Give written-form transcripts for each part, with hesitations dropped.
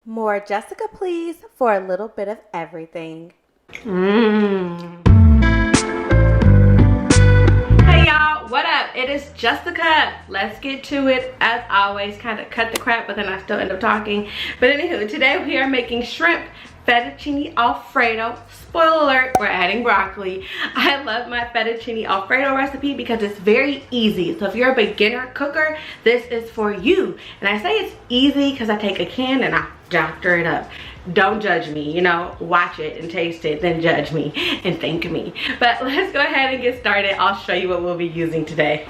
More Jessica, please, for a little bit of everything. Hey y'all, what up? It is Jessica. Let's get to it. As always, kind of cut the crap, but then I still end up talking. But anywho, today we are making shrimp fettuccine alfredo. Spoiler alert, we're adding broccoli. I love my fettuccine alfredo recipe because it's very easy. So if you're a beginner cooker, this is for you. And I say it's easy because I take a can and I doctor it up. Don't judge me, you know, watch it and taste it, then judge me and thank me. But let's go ahead and get started. I'll show you what we'll be using today.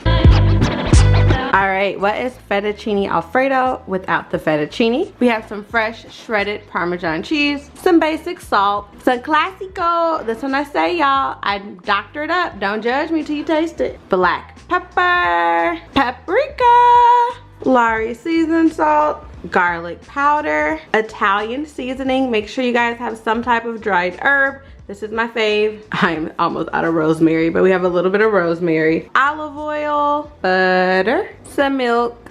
Alright, what is fettuccine alfredo without the fettuccine? We have some fresh shredded Parmesan cheese, some basic salt, some classico, this one I say y'all, I doctor it up, don't judge me till you taste it. Black pepper, paprika, Lari seasoned salt, garlic powder, Italian seasoning. Make sure you guys have some type of dried herb. This is my fave. I'm almost out of rosemary, but we have a little bit of rosemary. Olive oil, butter, some milk,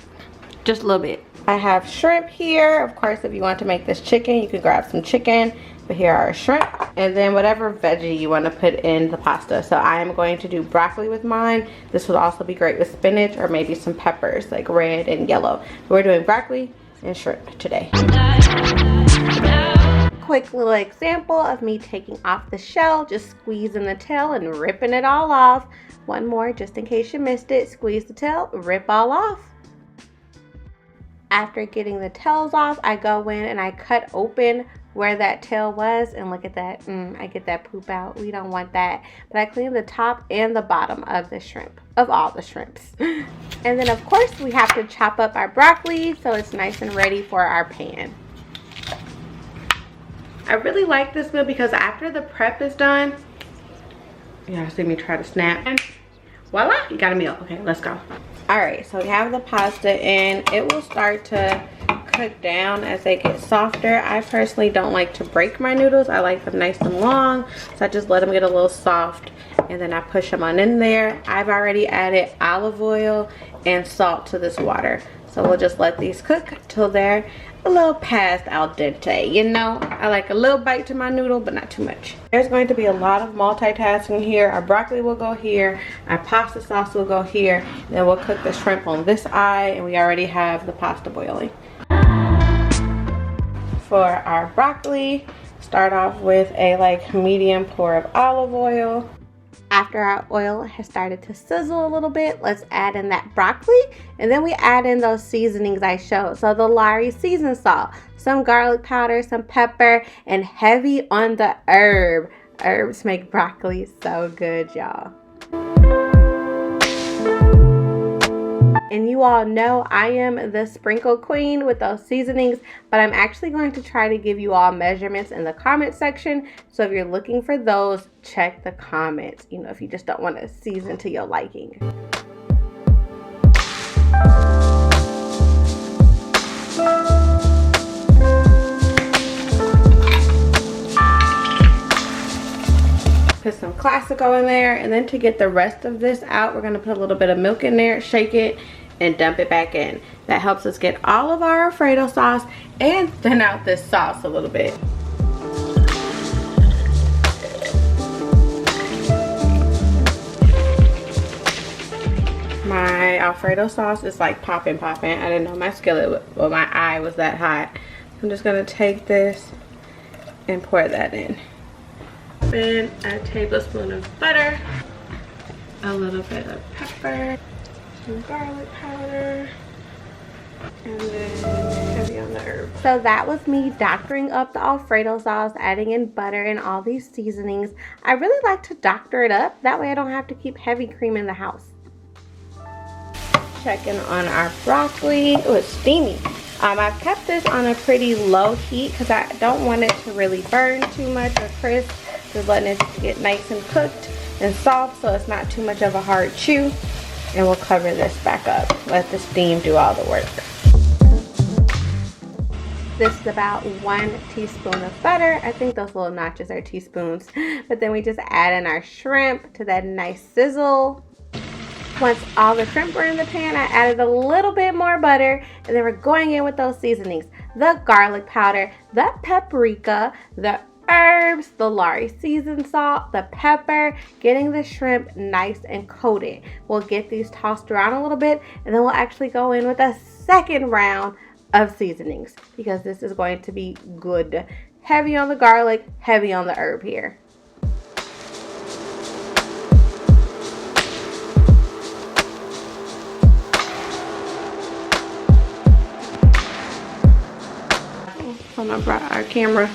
just a little bit. I have shrimp here. Of course, if you want to make this chicken, you can grab some chicken, but here are our shrimp. And then whatever veggie you want to put in the pasta. So I am going to do broccoli with mine. This will also be great with spinach or maybe some peppers, like red and yellow. We're doing broccoli and shrimp today. Quick little example of me taking off the shell, just squeezing the tail and ripping it all off. One more just in case you missed it. Squeeze the tail, rip all off. After getting the tails off, I go in and I cut open where that tail was, and look at that. I get that poop out. We don't want that. But I clean the top and the bottom of the shrimp, of all the shrimps. And then of course we have to chop up our broccoli so it's nice and ready for our pan. I really like this meal because after the prep is done, you gotta see me try to snap, and voila, you got a meal. Okay, let's go. All right, so we have the pasta in. It will start to cook down as they get softer. I personally don't like to break my noodles. I like them nice and long, so I just let them get a little soft and then I push them on in there. I've already added olive oil and salt to this water, so we'll just let these cook till they're a little past al dente. You know, I like a little bite to my noodle, but not too much. There's going to be a lot of multitasking here. Our broccoli will go here, our pasta sauce will go here, then we'll cook the shrimp on this eye, and we already have the pasta boiling. For our broccoli, start off with a medium pour of olive oil. After our oil has started to sizzle a little bit, let's add in that broccoli, and then we add in those seasonings I showed. So the Lari seasoned salt, some garlic powder, some pepper, and heavy on the herb. Herbs make broccoli so good, y'all. And you all know I am the sprinkle queen with those seasonings, but I'm actually going to try to give you all measurements in the comment section. So if you're looking for those, check the comments, you know, if you just don't want to season to your liking. Put some classico in there, and then to get the rest of this out, we're going to put a little bit of milk in there, shake it, and dump it back in. That helps us get all of our Alfredo sauce and thin out this sauce a little bit. My Alfredo sauce is like popping. I didn't know my skillet, well, my eye was that hot. I'm just gonna take this and pour that in. Then a tablespoon of butter, a little bit of pepper, some garlic powder, and then heavy on the herb. So that was me doctoring up the Alfredo sauce, adding in butter and all these seasonings. I really like to doctor it up, that way I don't have to keep heavy cream in the house. Checking on our broccoli. Oh, it's steamy. I've kept this on a pretty low heat because I don't want it to really burn too much or crisp. Just letting it get nice and cooked and soft so it's not too much of a hard chew. And we'll cover this back up. Let the steam do all the work. This is about 1 teaspoon of butter. I think those little notches are teaspoons. But then we just add in our shrimp to that nice sizzle. Once all the shrimp were in the pan, I added a little bit more butter, and then we're going in with those seasonings. the garlic powder, the paprika, the herbs, the Lari seasoned salt, the pepper, getting the shrimp nice and coated. We'll get these tossed around a little bit, and then we'll actually go in with a second round of seasonings because this is going to be good. Heavy on the garlic, heavy on the herb here. On our camera.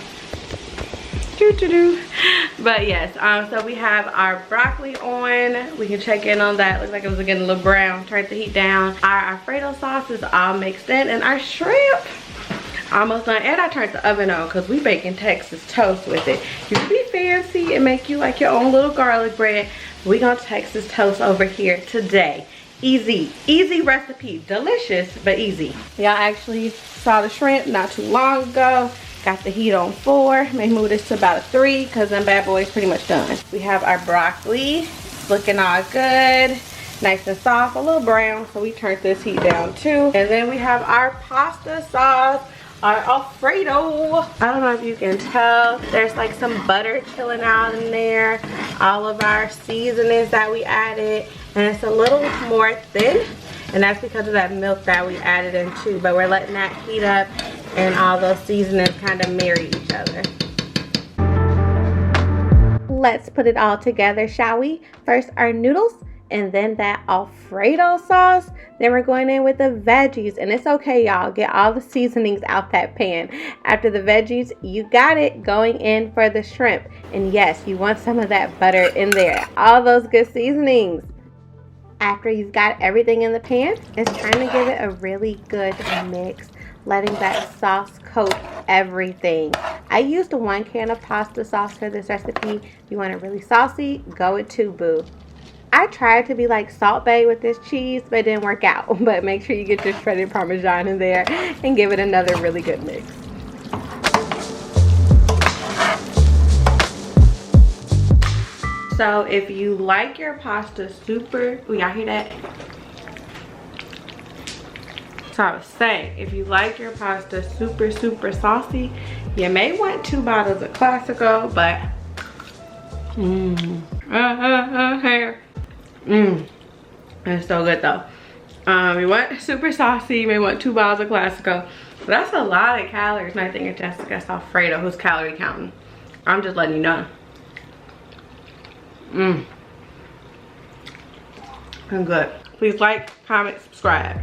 But yes, so we have our broccoli on. We can check in on that. Looks like it was getting a little brown. Turn the heat down. Our Alfredo sauce is all mixed in, and our shrimp almost done. And I turned the oven on because we baking Texas toast with it. You can be fancy and make you like your own little garlic bread. We gonna Texas toast over here today. Easy recipe, delicious but easy. Y'all actually saw the shrimp not too long ago. Got the heat on 4. May move this to about a 3 because them bad boys pretty much done. We have our broccoli. It's looking all good. Nice and soft, a little brown. So we turned this heat down too. And then we have our pasta sauce, our Alfredo. I don't know if you can tell. There's like some butter chilling out in there. All of our seasonings that we added. And it's a little more thin. And that's because of that milk that we added in too. But we're letting that heat up and all those seasonings kind of marry each other. Let's put it all together, shall we? First our noodles, and then that Alfredo sauce. Then we're going in with the veggies, and it's okay, y'all. Get all the seasonings out that pan. After the veggies, you got it. Going in for the shrimp, and yes, you want some of that butter in there. All those good seasonings. After you've got everything in the pan, it's trying to give it a really good mix, letting that sauce coat everything. I used 1 can of pasta sauce for this recipe. If you want it really saucy, go with 2, boo. I tried to be like Salt Bae with this cheese, but it didn't work out. But make sure you get your shredded Parmesan in there and give it another really good mix. So if you like your pasta super, y'all hear that? So I was saying, if you like your pasta super saucy, you may want 2 bottles of Classico, but it's so good though. You want super saucy, you may want 2 bottles of Classico, but that's a lot of calories. And I think it's Jessica Alfredo who's calorie counting. I'm just letting you know. And good. Please like, comment, subscribe.